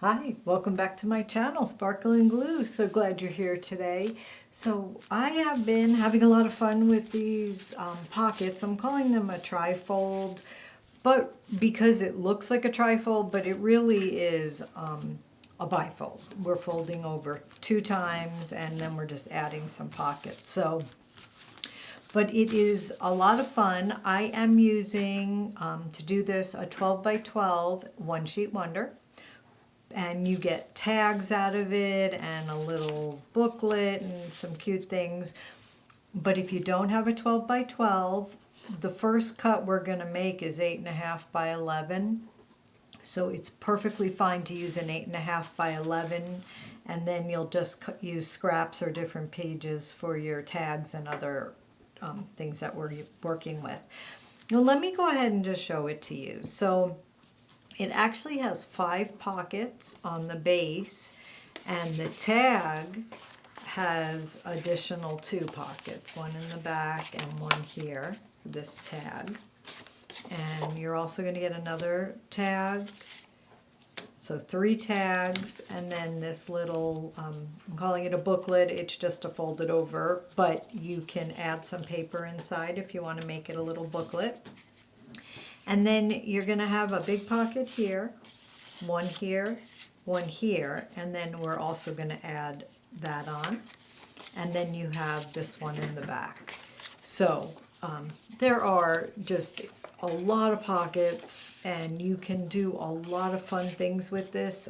Hi, welcome back to my channel, Sparkle and Glue. So glad you're here today. So I have been having a lot of fun with these pockets. I'm calling them a trifold, but because it looks like a trifold, but it really is a bifold. We're folding over 2 times and then we're just adding some pockets. But it is a lot of fun. I am using, to do this, a 12 by 12 one sheet wonder. And you get tags out of it and a little booklet and some cute things. But if you don't have a 12 by 12, the first cut we're going to make is 8.5 by 11. So it's perfectly fine to use an 8.5 by 11, and then you'll just use scraps or different pages for your tags and other things that we're working with. Now let me go ahead and just show it to you. So it actually has 5 pockets on the base, and the tag has additional 2 pockets, one in the back and one here, this tag. And you're also going to get another tag, so 3 tags, and then this little, I'm calling it a booklet, it's just a folded over, but you can add some paper inside if you want to make it a little booklet. And then you're going to have a big pocket here, one here, and then we're also going to add that on. And then you have this one in the back. So there are just a lot of pockets, and you can do a lot of fun things with this.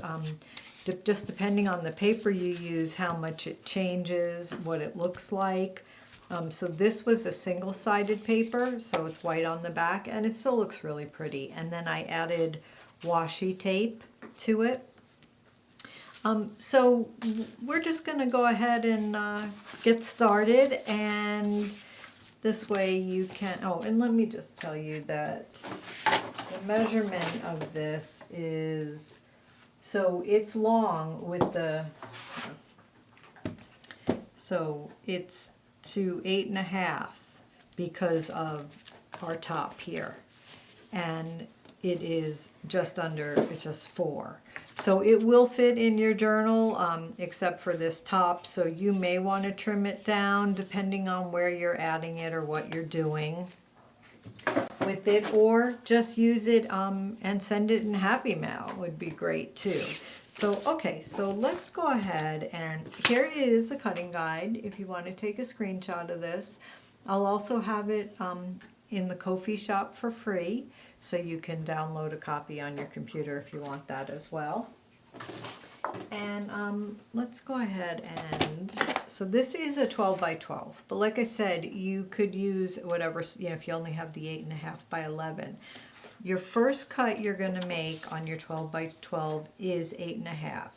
Just depending on the paper you use, how much it changes, what it looks like. So this was a single-sided paper, so it's white on the back, and it still looks really pretty. And then I added washi tape to it. So we're just going to go ahead and get started, and this way you can, oh, and let me just tell you that the measurement of this is, so it's long with the, so it's to 8.5 because of our top here, and it is just under, it's just 4. So it will fit in your journal except for this top, so you may want to trim it down depending on where you're adding it or what you're doing with it, or just use it and send it in Happy Mail would be great too. So, okay, so let's go ahead, and here is a cutting guide if you want to take a screenshot of this. I'll also have it in the Ko-fi shop for free, so you can download a copy on your computer if you want that as well. And let's go ahead and, so this is a 12 by 12, but like I said, you could use whatever, you know, if you only have the 8.5 by 11. Your first cut you're going to make on your 12 by 12 is 8.5.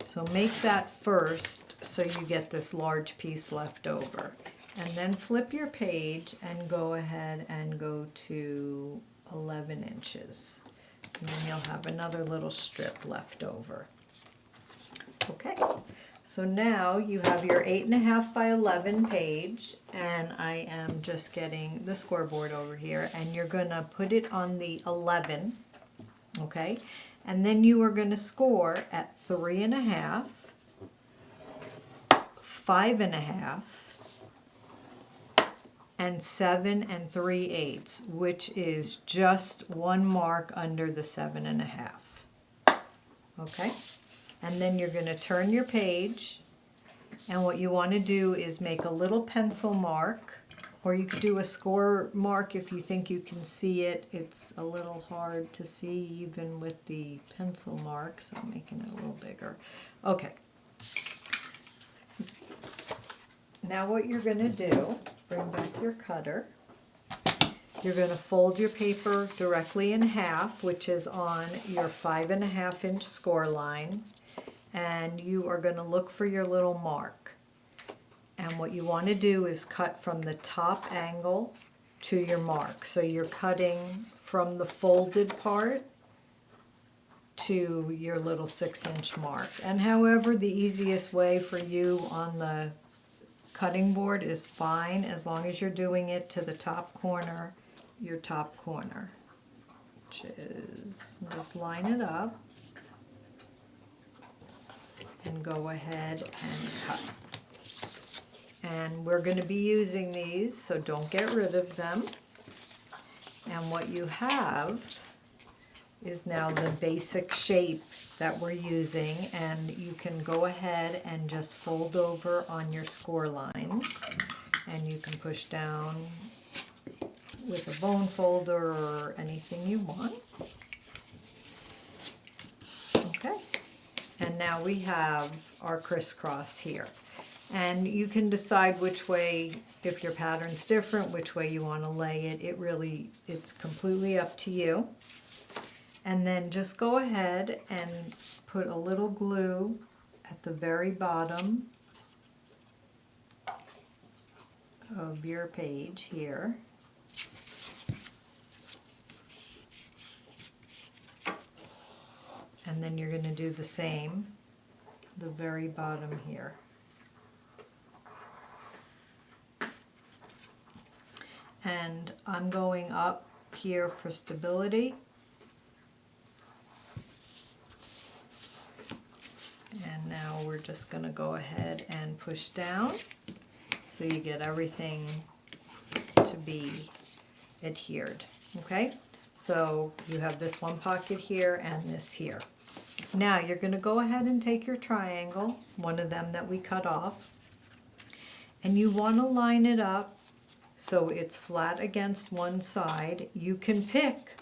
So make that first so you get this large piece left over. And then flip your page and go ahead and go to 11 inches. And then you'll have another little strip left over. Okay. So now you have your 8.5 by 11 page, and I am just getting the scoreboard over here, and you're going to put it on the 11, okay? And then you are going to score at 3.5, 5.5, and 7 3/8, which is just 1 mark under the 7.5, okay? And then you're going to turn your page, and what you want to do is make a little pencil mark, or you could do a score mark if you think you can see it. It's a little hard to see even with the pencil mark, so I'm making it a little bigger. Okay. Now what you're going to do, bring back your cutter. You're going to fold your paper directly in half, which is on your 5.5 inch score line. And you are going to look for your little mark. And what you want to do is cut from the top angle to your mark. So you're cutting from the folded part to your little 6-inch mark. And however the easiest way for you on the cutting board is fine, as long as you're doing it to the top corner, your top corner, which is, just line it up. and go ahead and cut. And we're going to be using these, so don't get rid of them. And what you have is now the basic shape that we're using, and you can go ahead and just fold over on your score lines, and you can push down with a bone folder or anything you want. Okay, and now we have our crisscross here. And you can decide which way, if your pattern's different, which way you want to lay it. It's completely up to you. And then just go ahead and put a little glue at the very bottom of your page here. And then you're going to do the same, the very bottom here. And I'm going up here for stability. And now we're just going to go ahead and push down so you get everything to be adhered. Okay, so you have this one pocket here and this here. Now you're going to go ahead and take your triangle, one of them that we cut off, and you want to line it up so it's flat against one side. You can pick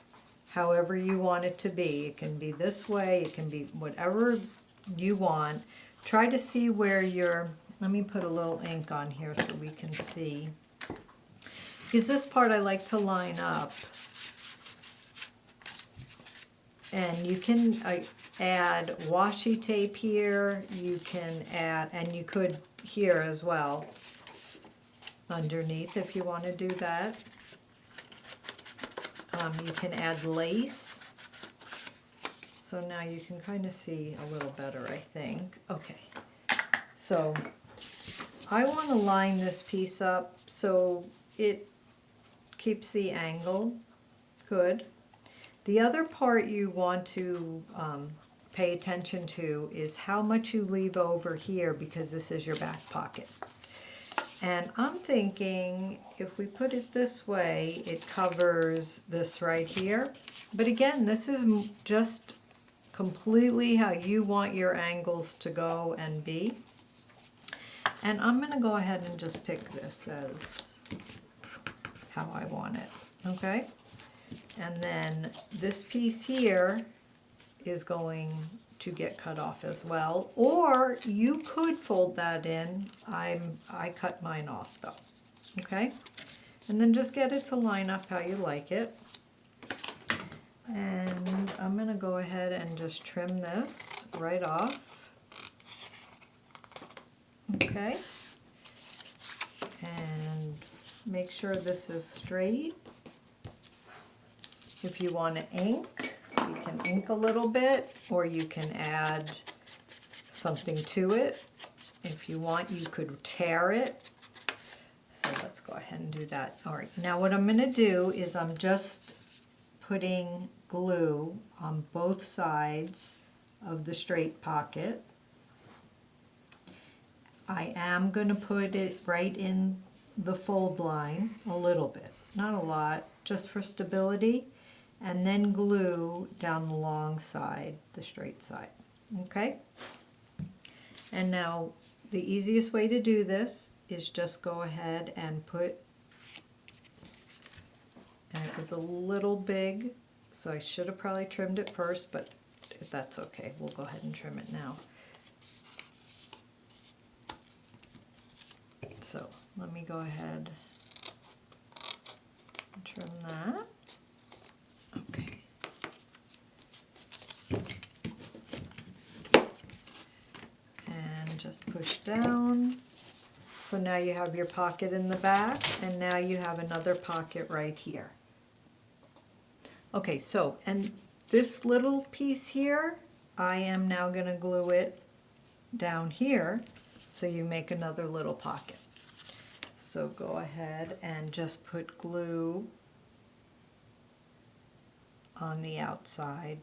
however you want it to be. It can be this way, it can be whatever you want. Try to see where let me put a little ink on here so we can see. Because this part I like to line up. And you can add washi tape here, you can add, and you could here as well, underneath if you want to do that. You can add lace. So now you can kind of see a little better, I think. Okay, so I want to line this piece up so it keeps the angle good. The other part you want to pay attention to is how much you leave over here, because this is your back pocket. And I'm thinking if we put it this way, it covers this right here. But again, this is just completely how you want your angles to go and be. And I'm going to go ahead and just pick this as how I want it, okay? And then this piece here is going to get cut off as well, or you could fold that in. I cut mine off though, okay? And then just get it to line up how you like it. And I'm going to go ahead and just trim this right off. Okay, and make sure this is straight. If you want to ink, you can ink a little bit, or you can add something to it. If you want, you could tear it. So let's go ahead and do that. All right, now what I'm going to do is I'm just putting glue on both sides of the straight pocket. I am going to put it right in the fold line a little bit, not a lot, just for stability, and then glue down the long side, the straight side, okay? And now the easiest way to do this is just go ahead and put, and it was a little big, so I should have probably trimmed it first, but if that's okay, we'll go ahead and trim it now. So let me go ahead and trim that. Okay. And just push down. So now you have your pocket in the back, and now you have another pocket right here. Okay, so, and this little piece here, I am now going to glue it down here, so you make another little pocket. So go ahead and just put glue on the outside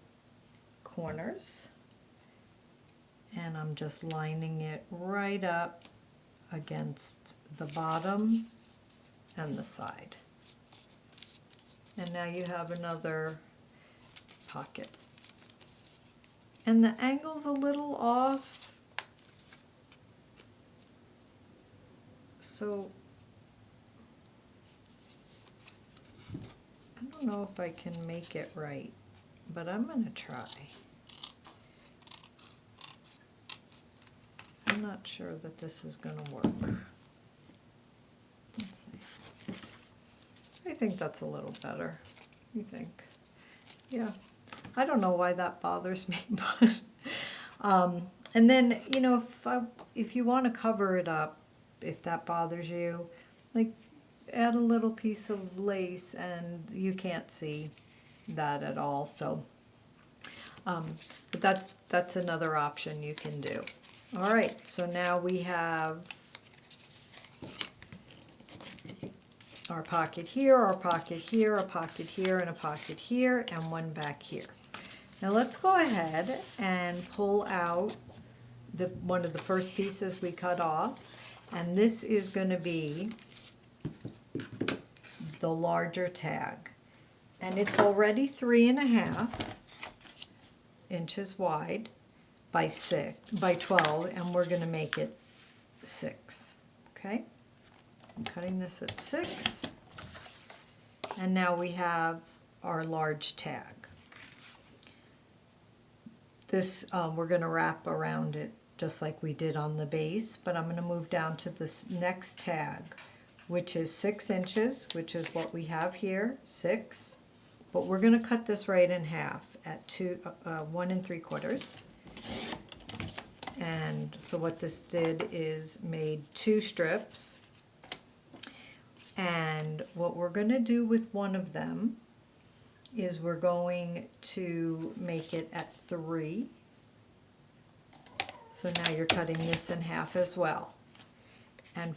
corners. and I'm just lining it right up against the bottom and the side. And now you have another pocket. And the angle's a little off, so I don't know if I can make it right, but I'm going to try. I'm not sure that this is going to work. Let's see. I think that's a little better. You think? Yeah. I don't know why that bothers me, but and then, you know, if you want to cover it up, if that bothers you, like add a little piece of lace, and you can't see that at all. So, but that's another option you can do. All right, so now we have our pocket here, our pocket here, a pocket here, and a pocket here, and one back here. Now let's go ahead and pull out one of the first pieces we cut off, and this is going to be the larger tag, and it's already 3.5 inches wide by 12, and we're going to make it 6. Okay, I'm cutting this at 6, and now we have our large tag. This we're going to wrap around it just like we did on the base, but I'm going to move down to this next tag, which is 6 inches, which is what we have here, 6. But we're going to cut this right in half at 1 3/4. And so what this did is made 2 strips. And what we're going to do with one of them is we're going to make it at 3. So now you're cutting this in half as well. And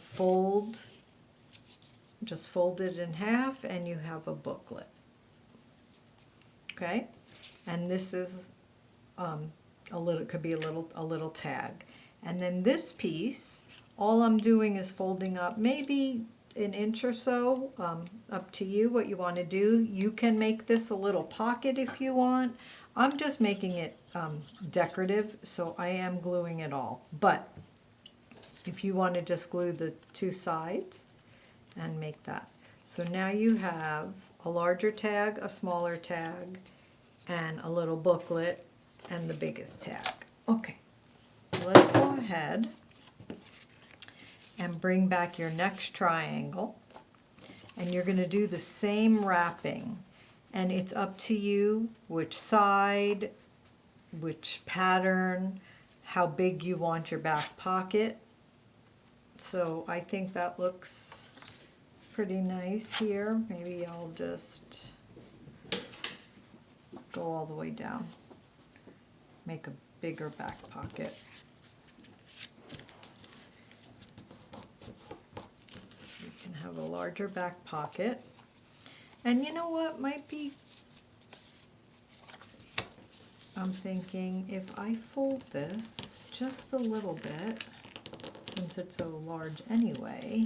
just fold it in half, and you have a booklet. Okay? And this is could be a little tag. And then this piece, all I'm doing is folding up maybe an inch or so, up to you what you want to do. You can make this a little pocket if you want. I'm just making it decorative, so I am gluing it all. But if you want to just glue the 2 sides and make that. So now you have a larger tag, a smaller tag, and a little booklet, and the biggest tag. Okay, so let's go ahead and bring back your next triangle, and you're going to do the same wrapping, and it's up to you which side, which pattern, how big you want your back pocket. So I think that looks pretty nice here. Maybe I'll just go all the way down, make a bigger back pocket. Have a larger back pocket. And you know what might be, I'm thinking if I fold this just a little bit, since it's so large anyway,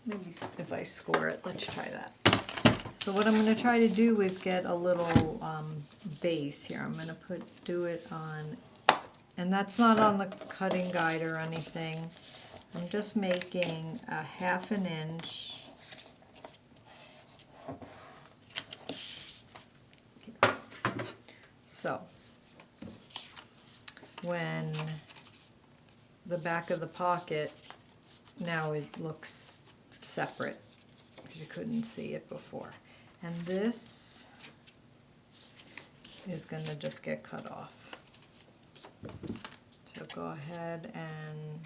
maybe if I score it, let's try that. So what I'm going to try to do is get a little base here. I'm going to do it on, and that's not on the cutting guide or anything. I'm just making a 1/2 inch. So when the back of the pocket, now it looks separate because you couldn't see it before. And this is going to just get cut off. So go ahead and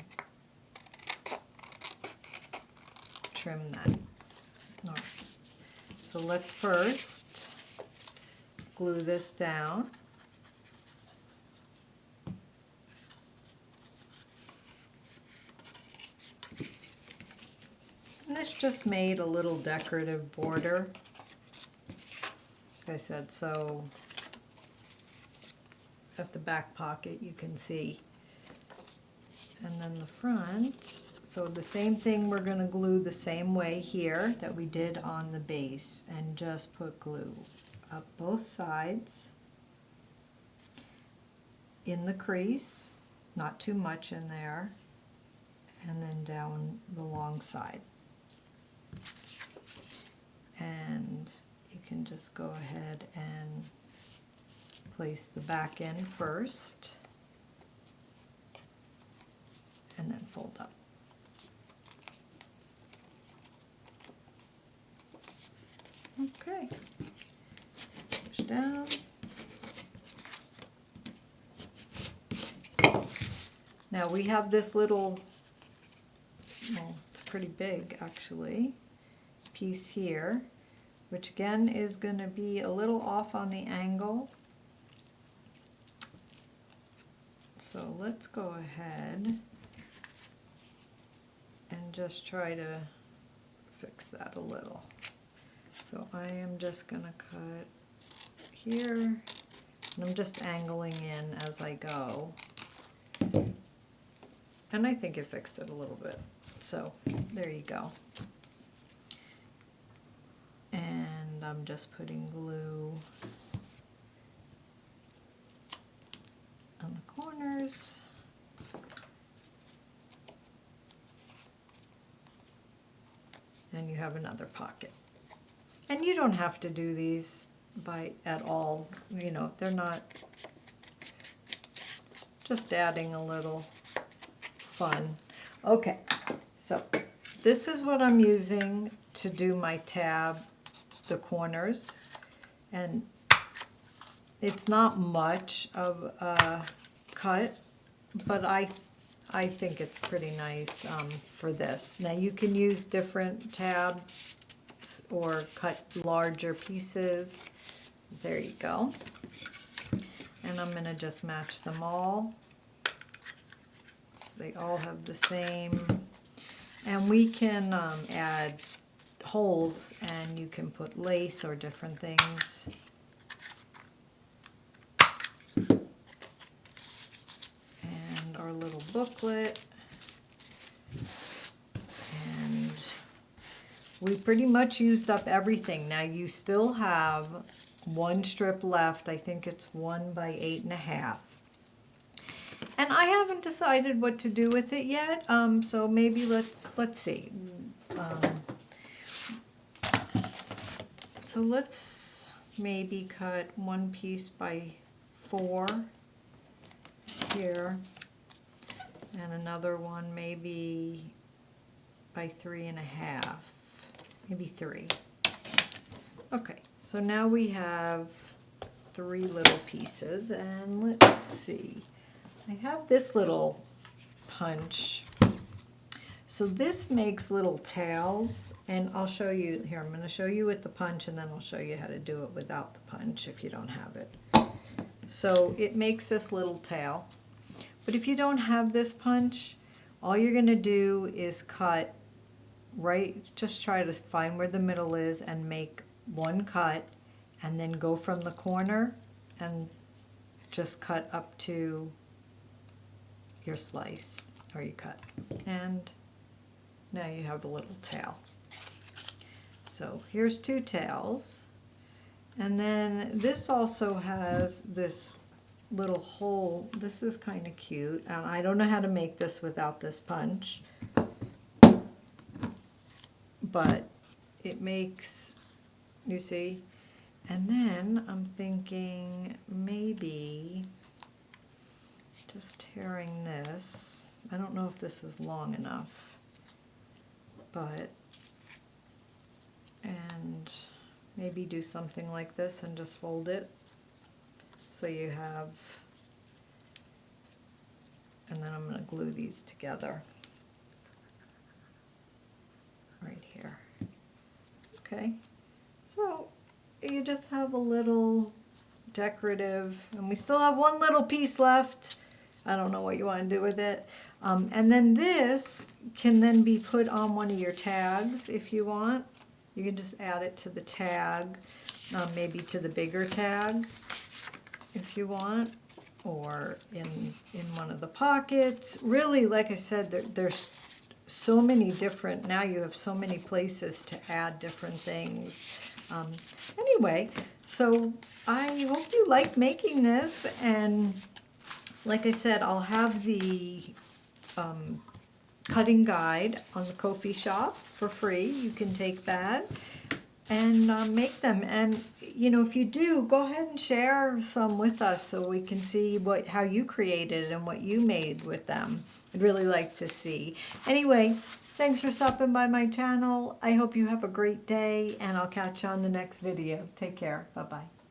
trim that. All right. So let's first glue this down. And this just made a little decorative border. like I said, so at the back pocket you can see. And then the front, so the same thing, we're going to glue the same way here that we did on the base, and just put glue up both sides in the crease, not too much in there, and then down the long side. And you can just go ahead and place the back end first, and then fold up. Okay, push down. Now we have this little, well, it's pretty big actually, piece here, which again is going to be a little off on the angle. So let's go ahead and just try to fix that a little. So I am just going to cut here, and I'm just angling in as I go. And I think it fixed it a little bit. So there you go. And I'm just putting glue on the corners. And you have another pocket. And you don't have to do these at all, you know, they're not, just adding a little fun. Okay, so this is what I'm using to do my tab, the corners, and it's not much of a cut, but I think it's pretty nice for this. Now you can use different tabs or cut larger pieces. There you go. And I'm going to just match them all. So they all have the same. And we can add holes, and you can put lace or different things. And our little booklet. And we pretty much used up everything. Now you still have one strip left. I think it's 1 by 8.5. And I haven't decided what to do with it yet. So maybe let's see. So let's maybe cut one piece by 4 here, and another one maybe by 3.5. Maybe 3. Okay, so now we have 3 little pieces, and let's see. I have this little punch. So this makes little tails, and I'll show you here. I'm going to show you with the punch, and then I'll show you how to do it without the punch if you don't have it. So it makes this little tail. But if you don't have this punch, all you're going to do is cut right, just try to find where the middle is and make one cut, and then go from the corner and just cut up to your slice, or you cut. And now you have a little tail. So here's 2 tails. And then this also has this little hole. This is kind of cute. And I don't know how to make this without this punch. But it makes, you see? And then I'm thinking maybe just tearing this. I don't know if this is long enough, but, and maybe do something like this and just fold it. So you have, and then I'm going to glue these together right here. Okay, so you just have a little decorative, and we still have one little piece left. I don't know what you want to do with it. And then this can then be put on one of your tags if you want. You can just add it to the tag. maybe to the bigger tag if you want, or in one of the pockets. Really, like I said, there's so many different, now you have so many places to add different things. Anyway, so I hope you like making this, and like I said, I'll have the cutting guide on the Ko-fi shop for free. You can take that and make them. And you know, if you do, go ahead and share some with us so we can see how you created and what you made with them. I'd really like to see. Anyway, thanks for stopping by my channel. I hope you have a great day, and I'll catch you on the next video. Take care. Bye-bye.